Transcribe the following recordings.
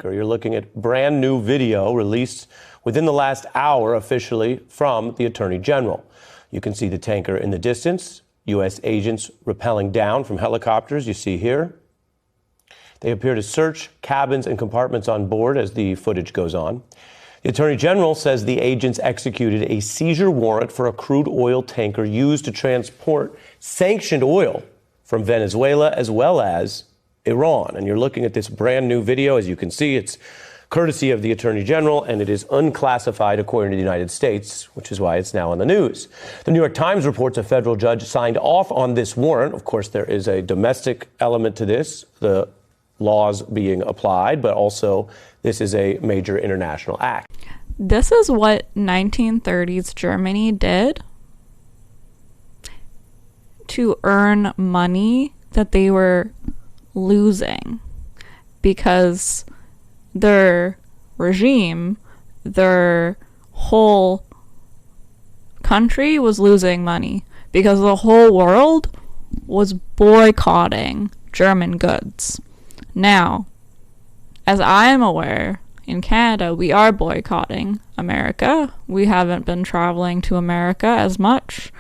tanker. You're looking at brand new video released within the last hour officially from the Attorney General. You can see the tanker in the distance, U.S. agents rappelling down from helicopters you see here. They appear to search cabins and compartments on board as the footage goes on. The Attorney General says the agents executed a seizure warrant for a crude oil tanker used to transport sanctioned oil from Venezuela as well as Iran. And you're looking at this brand new video. As you can see, it's courtesy of the Attorney General, and it is unclassified according to the United States, which is why it's now in the news. The New York Times reports a federal judge signed off on this warrant. Of course, there is a domestic element to this, the laws being applied, but also this is a major international act. This is what 1930s Germany did to earn money that they were losing because their regime, their whole country was losing money because the whole world was boycotting German goods. Now, as I am aware, in Canada, we are boycotting America. We haven't been traveling to America as much,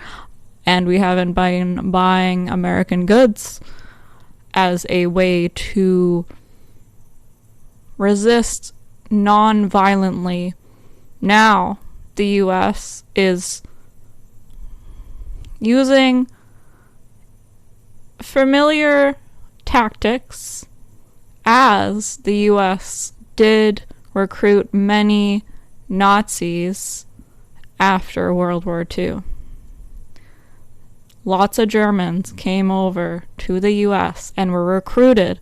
and we haven't been buying American goods as a way to resist non-violently. Now, the U.S. is using familiar tactics, as the U.S. did recruit many Nazis after World War II. Lots of Germans came over to the U.S. and were recruited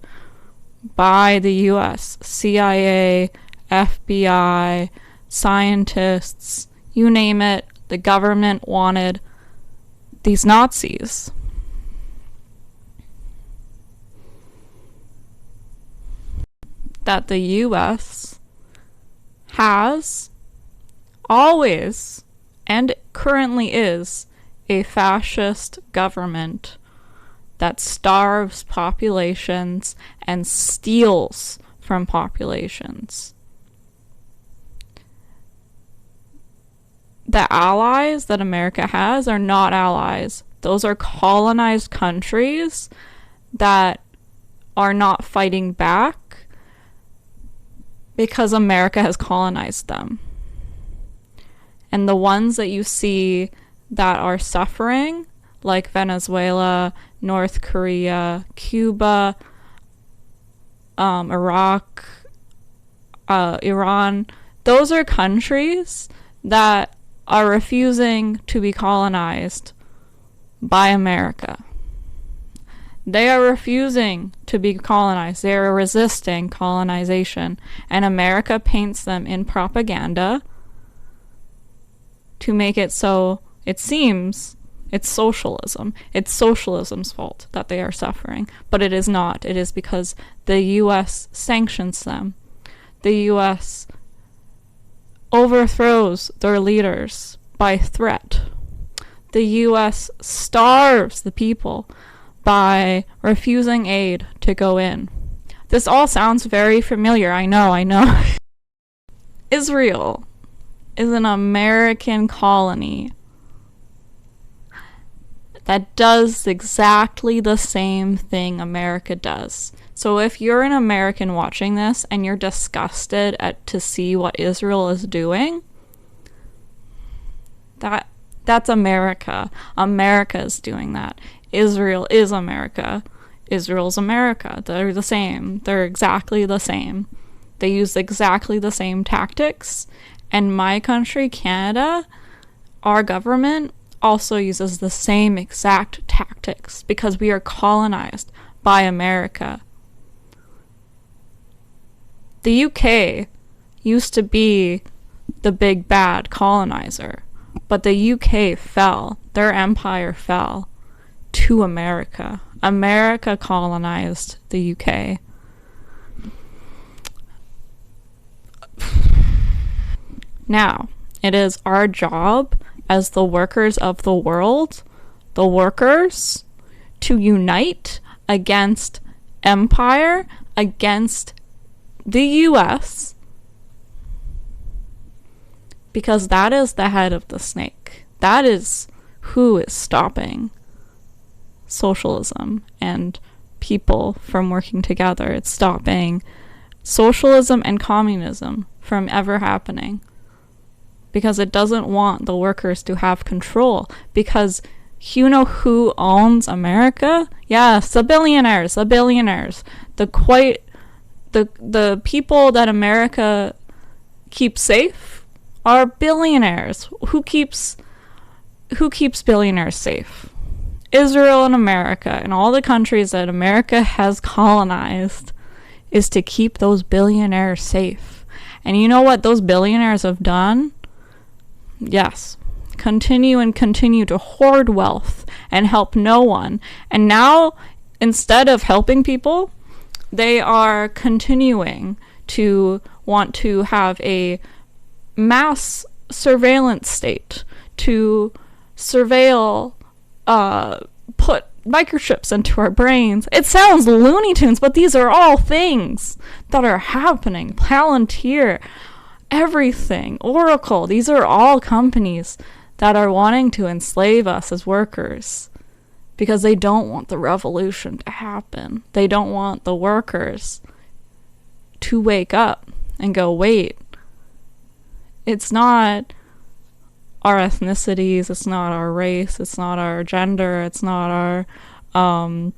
by the U.S. CIA, FBI, scientists, you name it. The government wanted these Nazis. That the U.S. has always and currently is a fascist government that starves populations and steals from populations. The allies that America has are not allies. Those are colonized countries that are not fighting back because America has colonized them. And the ones that you see that are suffering, like Venezuela, North Korea, Cuba, Iraq, Iran, those are countries that are refusing to be colonized by America. They are refusing to be colonized. They are resisting colonization. And America paints them in propaganda to make it so it seems it's socialism. It's socialism's fault that they are suffering. But it is not. It is because the U.S. sanctions them. The U.S. overthrows their leaders by threat. The U.S. starves the people by refusing aid to go in. This all sounds very familiar. I know. Israel is an American colony that does exactly the same thing America does. So if you're an American watching this and you're disgusted to see what Israel is doing, that's America. America is doing that. Israel is America. Israel's America. They're the same. They're exactly the same. They use exactly the same tactics. And my country, Canada, our government also uses the same exact tactics because we are colonized by America. The UK used to be the big bad colonizer, but the UK fell. Their empire fell to America. America colonized the UK. Now, it is our job as the workers of the world, the workers, to unite against empire, against the US, because that is the head of the snake. That is who is stopping socialism and people from working together. It's stopping socialism and communism from ever happening, because it doesn't want the workers to have control. Because you know who owns America? Yes, the billionaires. The people that America keeps safe are billionaires. Who keeps billionaires safe? Israel and America and all the countries that America has colonized is to keep those billionaires safe. And you know what those billionaires have done? Yes. Continue to hoard wealth and help no one. And now, instead of helping people, they are continuing to want to have a mass surveillance state to surveil, put microchips into our brains. It sounds Looney Tunes, but these are all things that are happening. Palantir, everything, Oracle, these are all companies that are wanting to enslave us as workers because they don't want the revolution to happen. They don't want the workers to wake up and go, wait, it's not our ethnicities, it's not our race, it's not our gender, it's not our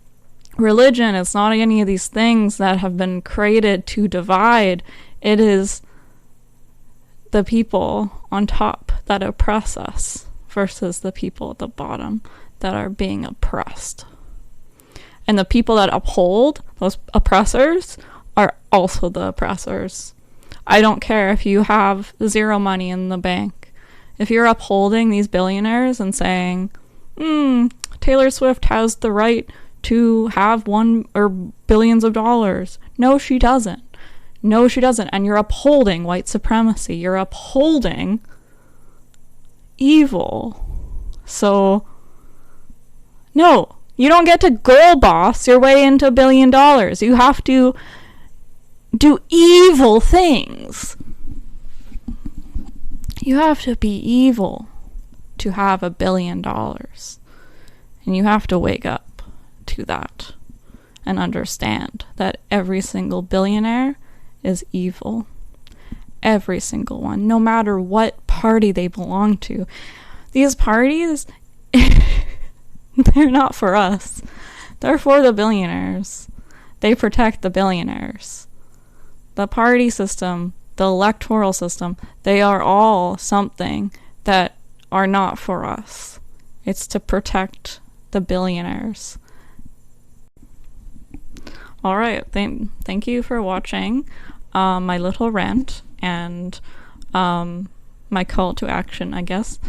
religion, it's not any of these things that have been created to divide. It is the people on top that oppress us versus the people at the bottom that are being oppressed. And the people that uphold those oppressors are also the oppressors. I don't care if you have zero money in the bank. If you're upholding these billionaires and saying, Taylor Swift has the right to have billions of dollars. No, she doesn't. No, she doesn't. And you're upholding white supremacy. You're upholding evil. So, no, you don't get to girl boss your way into $1 billion. You have to do evil things. You have to be evil to have $1 billion. And you have to wake up to that and understand that every single billionaire is evil. Every single one, no matter what party they belong to. These parties, they're not for us. They're for the billionaires. They protect the billionaires. The party system, the electoral system, they are all something that are not for us. It's to protect the billionaires. All right, thank you for watching my little rant and my call to action, I guess.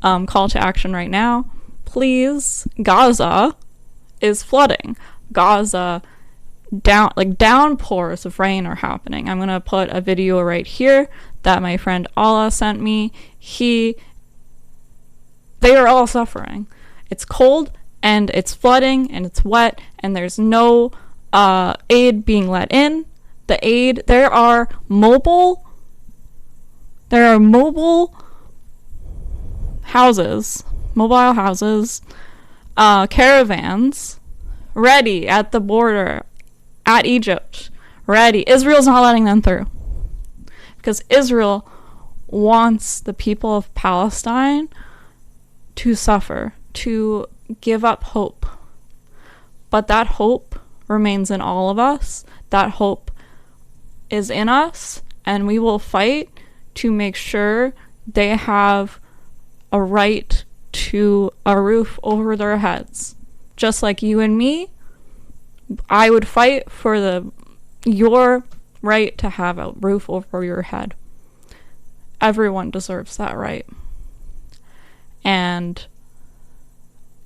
Call to action right now. Please, Gaza is flooding. Gaza, downpours of rain are happening. I'm gonna put a video right here that my friend Allah sent me. They are all suffering. It's cold and it's flooding and it's wet and there's no aid being let in. There are mobile houses, caravans ready at the border at Egypt, ready. Israel's not letting them through because Israel wants the people of Palestine to suffer, to give up hope. But that hope remains in all of us. That hope is in us, and we will fight to make sure they have a right to a roof over their heads. Just like you and me, I would fight for your right to have a roof over your head. Everyone deserves that right. And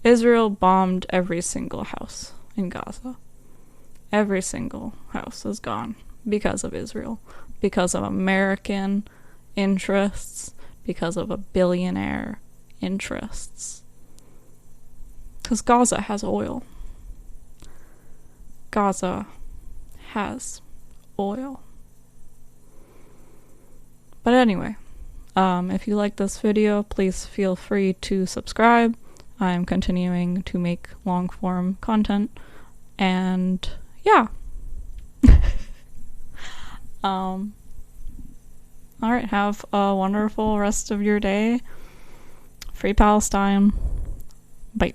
Israel bombed every single house in Gaza. Every single house is gone because of Israel, because of American interests, because of a billionaire interests. Because Gaza has oil. Gaza has oil. But anyway, if you like this video, please feel free to subscribe. I'm continuing to make long form content, and yeah. Alright, have a wonderful rest of your day. Free Palestine. Bye.